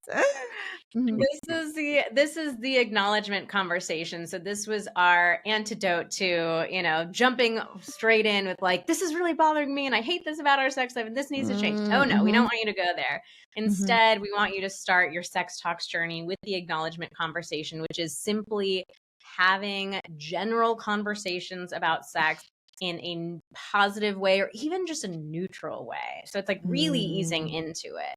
This is the acknowledgement conversation. So this was our antidote to, jumping straight in with like, this is really bothering me and I hate this about our sex life and this needs to change. Oh no, we don't want you to go there. Instead, we want you to start your sex talks journey with the acknowledgement conversation, which is simply having general conversations about sex in a positive way, or even just a neutral way. So it's like really easing into it.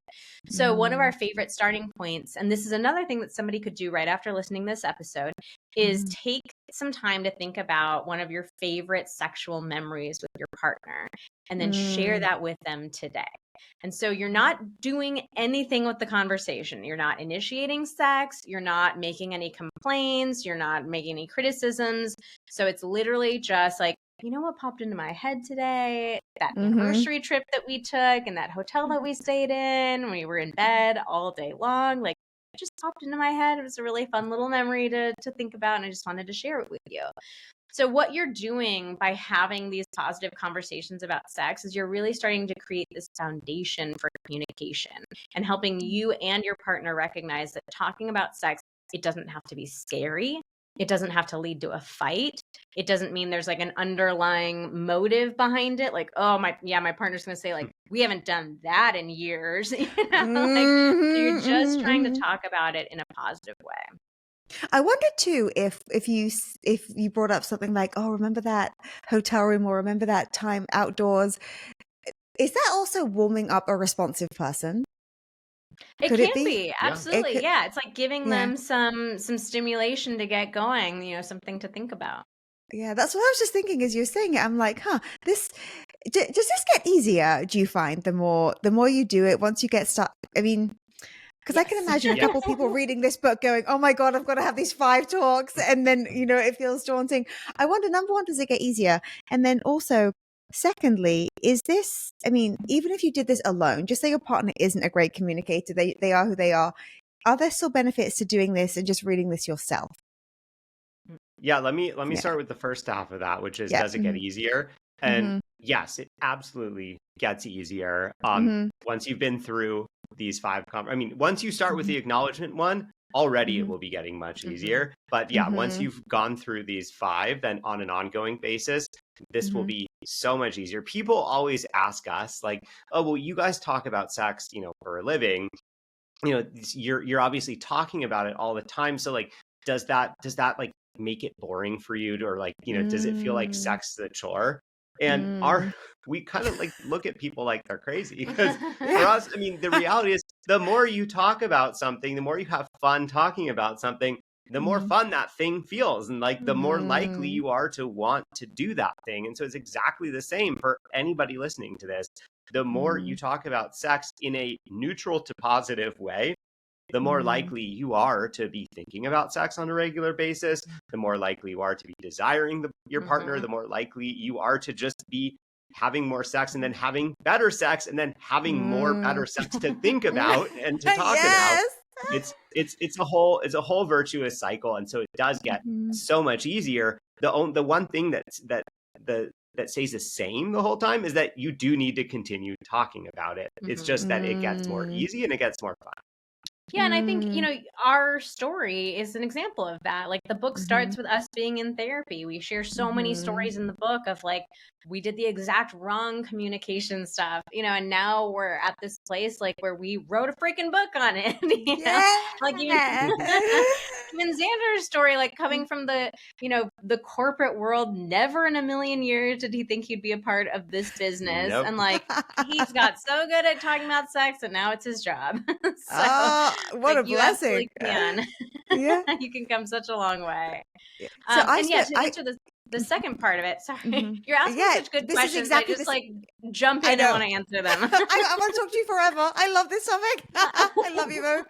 So one of our favorite starting points, and this is another thing that somebody could do right after listening to this episode, is take some time to think about one of your favorite sexual memories with your partner and then share that with them today. And so you're not doing anything with the conversation. You're not initiating sex. You're not making any complaints. You're not making any criticisms. So it's literally just like, you know what popped into my head today? That anniversary trip that we took and that hotel that we stayed in when we were in bed all day long. Like, it just popped into my head. It was a really fun little memory to think about, and I just wanted to share it with you. So what you're doing by having these positive conversations about sex is you're really starting to create this foundation for communication and helping you and your partner recognize that talking about sex, it doesn't have to be scary. It doesn't have to lead to a fight. It doesn't mean there's like an underlying motive behind it. Like, oh, my partner's going to say like, we haven't done that in years. So you're just trying to talk about it in a positive way. I wonder too if you brought up something like, oh, remember that hotel room or remember that time outdoors? Is that also warming up a responsive person? It Could can it be? be. Absolutely. Yeah. It's like giving them some stimulation to get going, something to think about. Yeah, that's what I was just thinking as you're saying it. I'm like, does this get easier, do you find, the more you do it, once you get started? I mean, because I can imagine a couple people reading this book going, oh my God, I've got to have these 5 talks. And then, it feels daunting. I wonder, number one, does it get easier? And then also, secondly, is this, I mean, even if you did this alone, just say your partner isn't a great communicator, they are who they are there still benefits to doing this and just reading this yourself? Yeah, let me start with the first half of that, which is, does it get easier? And yes, it absolutely gets easier. Once you've been through these 5 once you start with the acknowledgement one, already it will be getting much easier. But yeah, once you've gone through these 5, then on an ongoing basis, this will be so much easier. People always ask us like, oh, well, you guys talk about sex, for a living. You're obviously talking about it all the time. So like, does that like make it boring for you or like, does it feel like sex is a chore? And we kind of like look at people like they're crazy, because for us, the reality is the more you talk about something, the more you have fun talking about something, the more fun that thing feels. And like, the more likely you are to want to do that thing. And so it's exactly the same for anybody listening to this. The more you talk about sex in a neutral to positive way, the more likely you are to be thinking about sex on a regular basis, the more likely you are to be desiring your partner, the more likely you are to just be having more sex and then having better sex and then having more better sex to think about and to talk about. It's a whole virtuous cycle. And so it does get so much easier. The one thing that stays the same the whole time is that you do need to continue talking about it. It's just that it gets more easy and it gets more fun. Yeah. And I think, our story is an example of that. Like, the book starts with us being in therapy. We share so many stories in the book of like, we did the exact wrong communication stuff, and now we're at this place like where we wrote a freaking book on it. Like even Xander's story, like coming from the corporate world, never in a million years did he think he'd be a part of this business. Nope. And like, he's got so good at talking about sex and now it's his job. What a blessing. You can come such a long way. So to answer the second part of it, sorry, you're asking such good questions. Exactly I just like jump in and want to answer them. I want to talk to you forever. I love this topic. I love you both.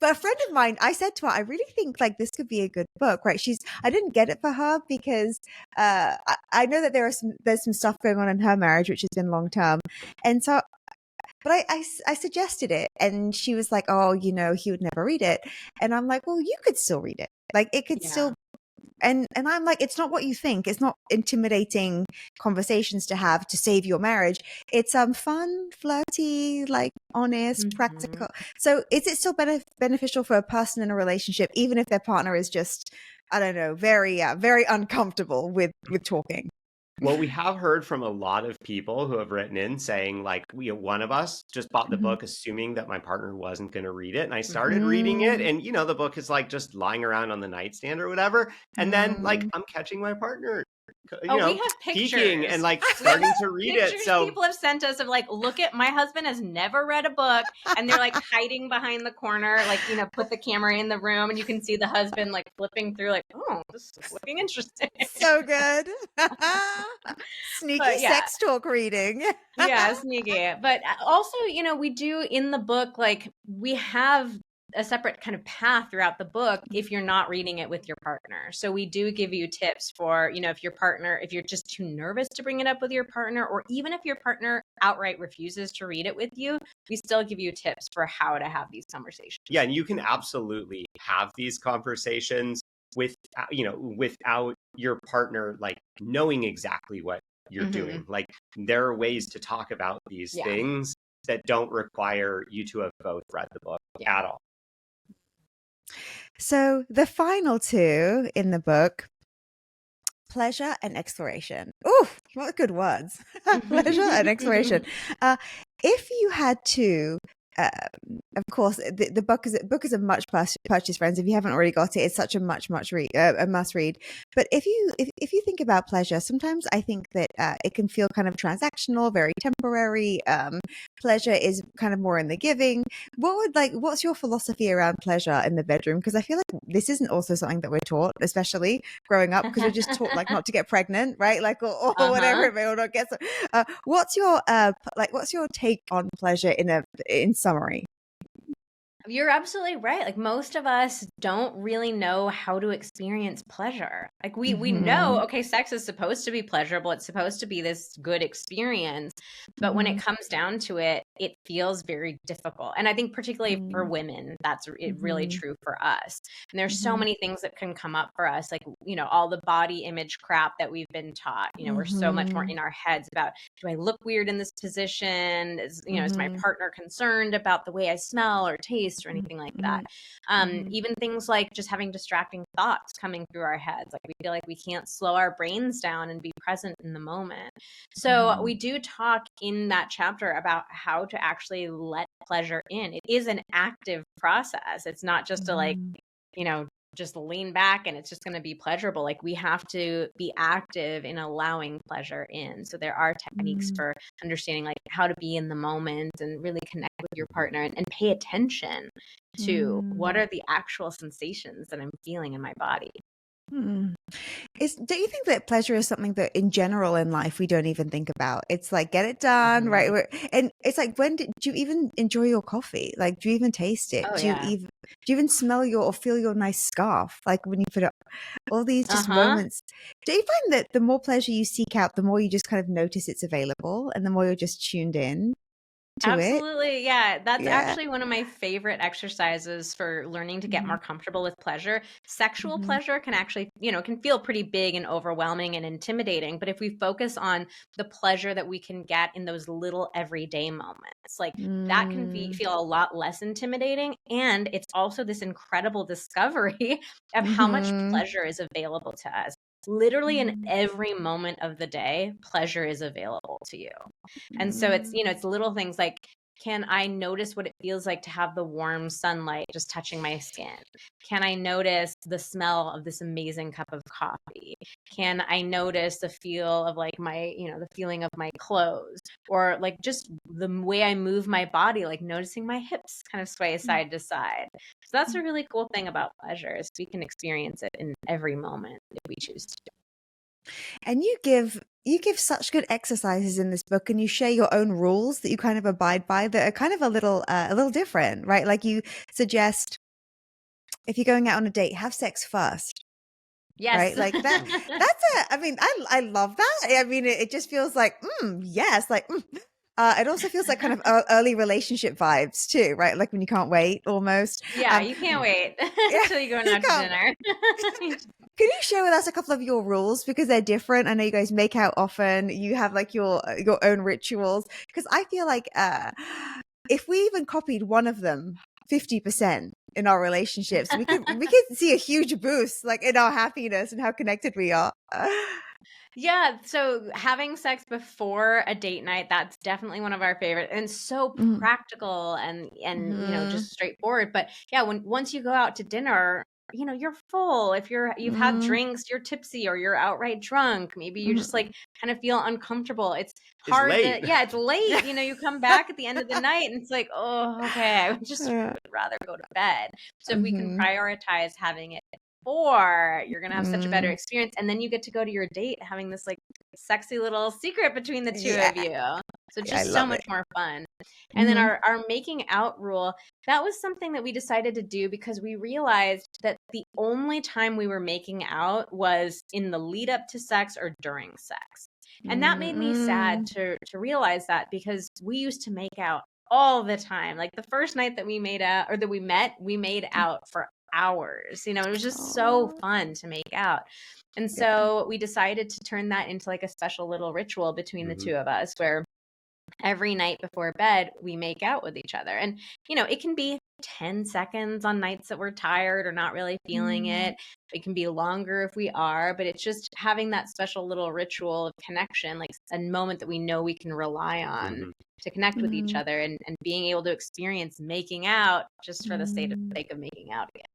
But a friend of mine, I said to her, I really think like this could be a good book, right? I didn't get it for her because I know that there's some stuff going on in her marriage, which has been long term. And so, but I suggested it and she was like, oh, he would never read it. And I'm like, well, you could still read it. Like it could still. And I'm like, it's not what you think. It's not intimidating conversations to have to save your marriage. It's fun, flirty, like honest, practical. So is it still beneficial for a person in a relationship, even if their partner is just, I don't know, very, very uncomfortable with talking? Well, we have heard from a lot of people who have written in saying like, one of us just bought the book assuming that my partner wasn't going to read it. And I started reading it and, the book is like just lying around on the nightstand or whatever. And then like, I'm catching my partner We have peeking pictures. and like We starting have to read pictures it. So people have sent us of like, look at, my husband has never read a book, and they're like hiding behind the corner, like, put the camera in the room and you can see the husband like flipping through like, oh, this is looking interesting. So good. Sneaky But yeah. sex talk reading. Yeah, sneaky. But also, we do in the book, like, we have a separate kind of path throughout the book if you're not reading it with your partner. So we do give you tips for, if you're just too nervous to bring it up with your partner, or even if your partner outright refuses to read it with you, we still give you tips for how to have these conversations. Yeah, and you can absolutely have these conversations without your partner like knowing exactly what you're doing. Like, there are ways to talk about these things that don't require you to have both read the book at all. So the final two in the book, pleasure and exploration. Oh, what good words. Pleasure and exploration. If you had to, of course, the book is a much purchase, friends. If you haven't already got it, it's such a must read. But if you think about pleasure, sometimes I think that it can feel kind of transactional, very temporary. Pleasure is kind of more in the giving. What's your philosophy around pleasure in the bedroom? Because I feel like this isn't also something that we're taught, especially growing up, because we're just taught like not to get pregnant, right? Like or whatever it may or not get. What's your take on pleasure in summary? You're absolutely right. Like, most of us don't really know how to experience pleasure. Like, we know, okay, sex is supposed to be pleasurable. It's supposed to be this good experience. But when it comes down to it, it feels very difficult. And I think particularly for women, that's really true for us. And there's so many things that can come up for us, like, all the body image crap that we've been taught. We're so much more in our heads about, do I look weird in this position? Is my partner concerned about the way I smell or taste or anything like that? Even things like just having distracting thoughts coming through our heads. Like, we feel like we can't slow our brains down and be present in the moment. So we do talk in that chapter about how to actually let pleasure in. It is an active process. It's not just to just lean back and it's just going to be pleasurable. Like, we have to be active in allowing pleasure in. So there are techniques for understanding like how to be in the moment and really connect with your partner and pay attention to what are the actual sensations that I'm feeling in my body. Do you think that pleasure is something that in general in life we don't even think about? It's like, get it done, right? And it's like, do you even enjoy your coffee? Like, do you even taste it? Do you even smell or feel your nice scarf? Like, when you put it, all these just moments. Do you find that the more pleasure you seek out, the more you just kind of notice it's available and the more you're just tuned in to Absolutely. it? Yeah. That's actually one of my favorite exercises for learning to get more comfortable with pleasure. Sexual pleasure can actually, can feel pretty big and overwhelming and intimidating. But if we focus on the pleasure that we can get in those little everyday moments, like that can feel a lot less intimidating. And it's also this incredible discovery of how much pleasure is available to us. Literally in every moment of the day, pleasure is available to you. And so it's, it's little things like, can I notice what it feels like to have the warm sunlight just touching my skin? Can I notice the smell of this amazing cup of coffee? Can I notice the feel of like my, the feeling of my clothes, or like just the way I move my body, like noticing my hips kind of sway side to side. So that's a really cool thing about pleasure, is we can experience it in every moment if we choose to. And you give such good exercises in this book, and you share your own rules that you kind of abide by that are kind of a little different, right? Like, you suggest, if you're going out on a date, have sex first. Yes. Right? Like I love that. I mean, it just feels like, yes, like, it also feels like kind of early relationship vibes too, right? Like when you can't wait almost. Yeah, you can't wait until you're going out to dinner. Can you share with us a couple of your rules, because they're different? I know you guys make out often. You have like your own rituals, because I feel like if we even copied one of them 50% in our relationships, we could see a huge boost like in our happiness and how connected we are. Yeah, so having sex before a date night, that's definitely one of our favorite, and so practical and just straightforward. But yeah, once you go out to dinner, you're full, if you've had drinks, you're tipsy or you're outright drunk, maybe you just like kind of feel uncomfortable. It's hard late. it's late. You come back at the end of the night and it's like, oh, okay, I would rather go to bed. So if we can prioritize having it before, you're going to have such a better experience. And then you get to go to your date having this like sexy little secret between the two of you. So it's just so much more fun. And then our making out rule, that was something that we decided to do because we realized that the only time we were making out was in the lead up to sex or during sex. And that made me sad to realize that, because we used to make out all the time. Like the first night that we made out, or that we met, we made out for hours. It was just so fun to make out. And so we decided to turn that into like a special little ritual between the two of us, where every night before bed, we make out with each other. And, it can be 10 seconds on nights that we're tired or not really feeling it. It can be longer if we are, but it's just having that special little ritual of connection, like a moment that we know we can rely on to connect with each other, and being able to experience making out just for the sake of making out again.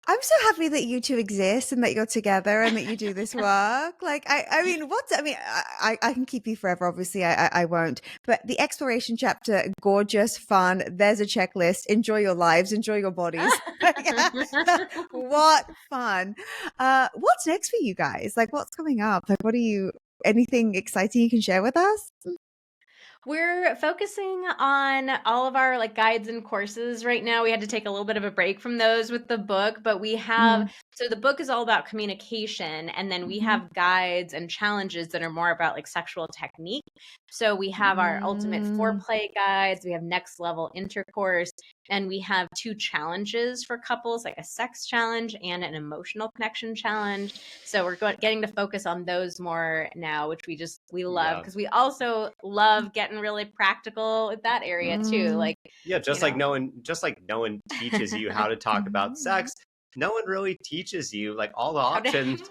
I'm so happy that you two exist and that you're together and that you do this work. Like, I can keep you forever. Obviously, I won't. But the exploration chapter, gorgeous, fun. There's a checklist. Enjoy your lives. Enjoy your bodies. What fun. What's next for you guys? Like, what's coming up? Like, anything exciting you can share with us? We're focusing on all of our like guides and courses right now. We had to take a little bit of a break from those with the book, but we have, so the book is all about communication, and then we have guides and challenges that are more about like sexual technique. So we have our ultimate foreplay guides, we have next level intercourse, and we have 2 challenges for couples, like a sex challenge and an emotional connection challenge. So we're getting to focus on those more now, which we love, because we also love getting really practical with that area too. Like, like no one teaches you how to talk about sex. No one really teaches you like all the options.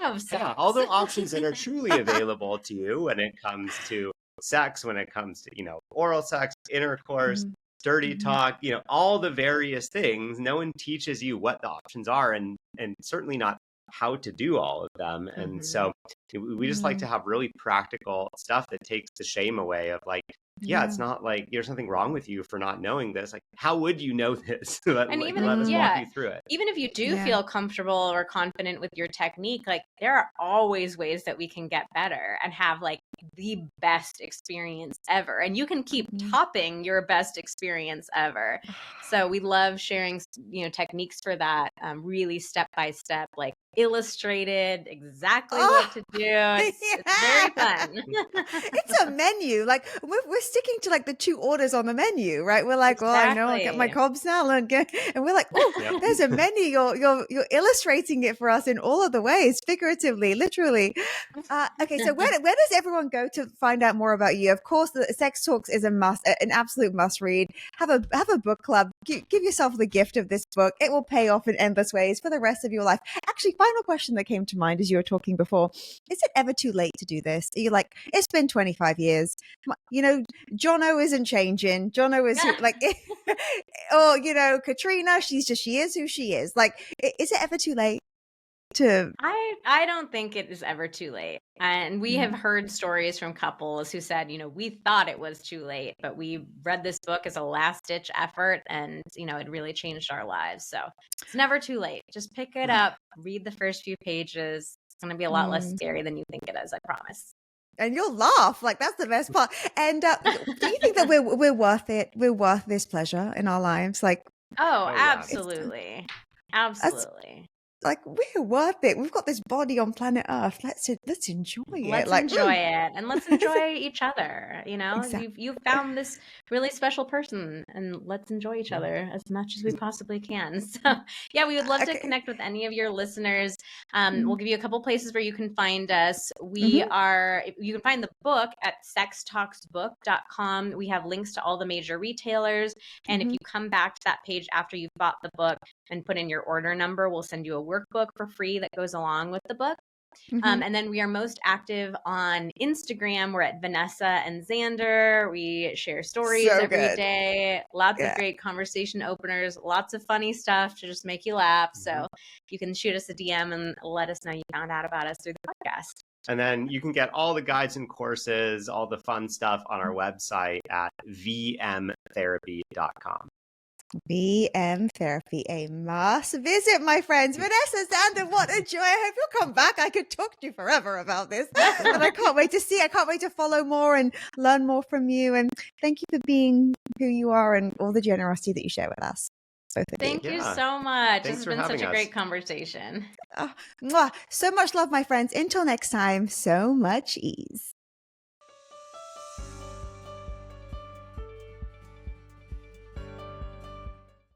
All the options that are truly available to you when it comes to sex, when it comes to oral sex, intercourse, dirty talk, all the various things. No one teaches you what the options are, and certainly not how to do all of them. And so we just like to have really practical stuff that takes the shame away of like, it's not like there's nothing wrong with you for not knowing this. Like, how would you know this? Let us walk you through it. Even if you do feel comfortable or confident with your technique, like there are always ways that we can get better and have like the best experience ever. And you can keep topping your best experience ever. So we love sharing, techniques for that, really step by step, like illustrated exactly what to do. It's very fun. It's a menu. Like we're sticking to like the 2 orders on the menu, right? We're like, well, I know I'll get my Cobb salad, and we're like, oh, there's a menu. You're illustrating it for us in all of the ways, figuratively, literally. Okay, so where does everyone go to find out more about you? Of course, the Sex Talks is an absolute must read. Have a book club. Give yourself the gift of this book. It will pay off in endless ways for the rest of your life. Actually, final question that came to mind as you were talking before: is it ever too late to do this? Are you like, it's been 25 years, Jono isn't changing. Jono is like, or Katrina, she is who she is. Like, is it ever too late to? I don't think it is ever too late. And we have heard stories from couples who said, we thought it was too late, but we read this book as a last ditch effort, and it really changed our lives. So it's never too late. Just pick it up, read the first few pages. It's going to be a lot less scary than you think it is, I promise. And you'll laugh. Like, that's the best part. And do you think that we're worth it? We're worth this pleasure in our lives? Like, absolutely. Absolutely. Like, we're worth it. We've got this body on planet Earth. Let's enjoy it. Let's enjoy it, and let's enjoy each other. Exactly. You've found this really special person, and let's enjoy each other as much as we possibly can. So we would love to connect with any of your listeners. We'll give you a couple places where you can find us. You can find the book at sextalksbook.com. We have links to all the major retailers, and if you come back to that page after you've bought the book and put in your order number, we'll send you a workbook for free that goes along with the book. Mhm. And then we are most active on Instagram. We're at Vanessa and Xander. We share stories So every good. day. Lots Yeah. of great conversation openers, lots of funny stuff to just make you laugh. So you can shoot us a DM and let us know you found out about us through the podcast. And then you can get all the guides and courses, all the fun stuff on our website at vmtherapy.com. VM Therapy, a must visit, my friends. Vanessa, Xander, what a joy. I hope you'll come back. I could talk to you forever about this. And I can't wait to see. I can't wait to follow more and learn more from you. And thank you for being who you are and all the generosity that you share with us. Both of you. Thank you Yeah. so much. Thanks This has for been such having a us. great conversation. Oh, mwah. So much love, my friends. Until next time, so much ease.